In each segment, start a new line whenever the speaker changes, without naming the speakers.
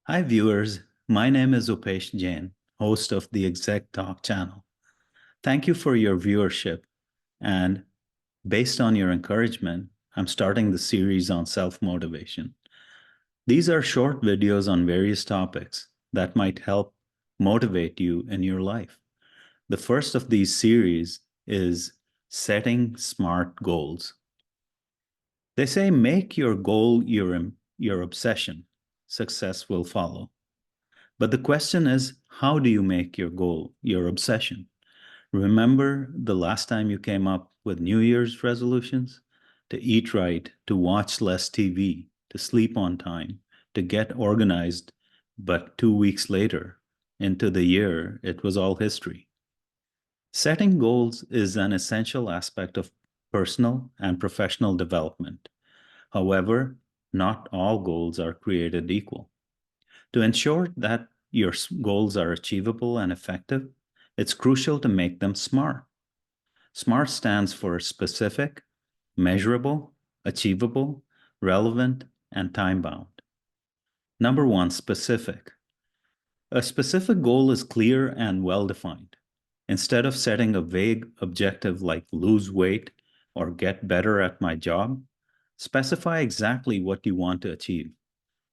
Hi, viewers. My name is Upesh Jain, host of the Exec Talk channel. Thank you for your viewership. And based on your encouragement, I'm starting the series on self motivation. These are short videos on various topics that might help motivate you in your life. The first of these series is setting SMART goals. They say make your goal your obsession. Success will follow. But the question is, how do you make your goal your obsession? Remember the last time you came up with New Year's resolutions? To eat right, to watch less TV, to sleep on time, to get organized, but 2 weeks later, into the year, it was all history. Setting goals is an essential aspect of personal and professional development. However, not all goals are created equal. To ensure that your goals are achievable and effective, it's crucial to make them SMART. SMART stands for specific, measurable, achievable, relevant, and time-bound. Number one, specific. A specific goal is clear and well-defined. Instead of setting a vague objective like lose weight or get better at my job, specify exactly what you want to achieve.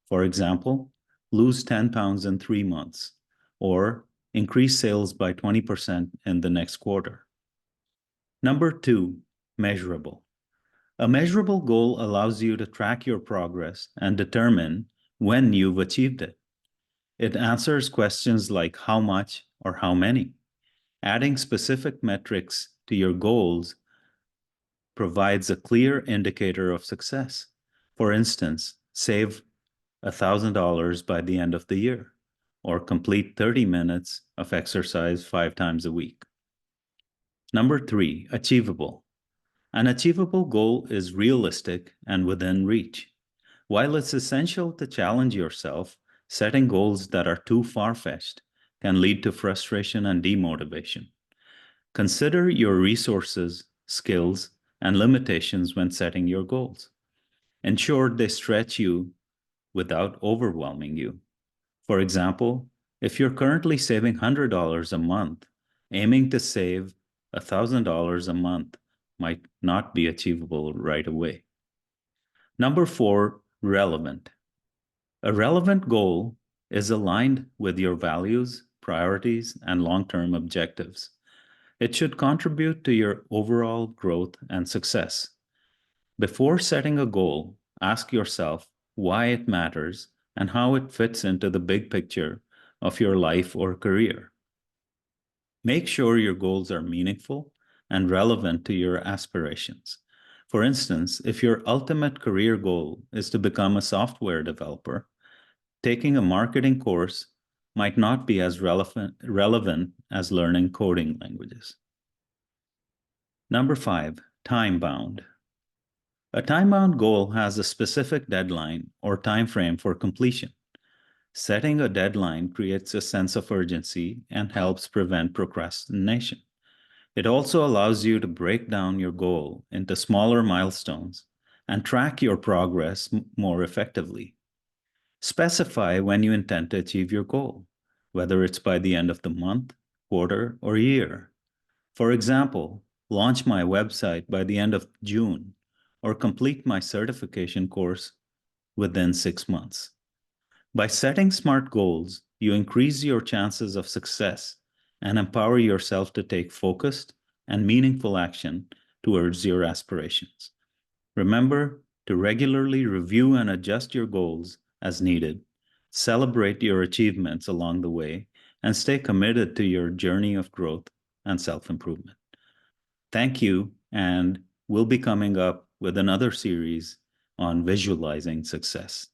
For example, lose 10 pounds in 3 months, or increase sales by 20% in the next quarter. Number two, measurable. A measurable goal allows you to track your progress and determine when you've achieved it. It answers questions like how much or how many. Adding specific metrics to your goals provides a clear indicator of success. For instance, save $1,000 by the end of the year, or complete 30 minutes of exercise 5 times a week. Number three, achievable. An achievable goal is realistic and within reach. While it's essential to challenge yourself, setting goals that are too far-fetched can lead to frustration and demotivation. Consider your resources, skills, and limitations when setting your goals. Ensure they stretch you without overwhelming you. For example, if you're currently saving $100 a month, aiming to save $1,000 a month might not be achievable right away. Number four, relevant. A relevant goal is aligned with your values, priorities, and long-term objectives. It should contribute to your overall growth and success. Before setting a goal, ask yourself why it matters and how it fits into the big picture of your life or career. Make sure your goals are meaningful and relevant to your aspirations. For instance, if your ultimate career goal is to become a software developer, taking a marketing course might not be as relevant as learning coding languages. Number five, time-bound. A time-bound goal has a specific deadline or time frame for completion. Setting a deadline creates a sense of urgency and helps prevent procrastination. It also allows you to break down your goal into smaller milestones and track your progress more effectively. Specify when you intend to achieve your goal, whether it's by the end of the month, quarter, or year. For example, launch my website by the end of June or complete my certification course within 6 months. By setting SMART goals, you increase your chances of success and empower yourself to take focused and meaningful action towards your aspirations. Remember to regularly review and adjust your goals as needed, celebrate your achievements along the way, and stay committed to your journey of growth and self-improvement. Thank you, and we'll be coming up with another series on visualizing success.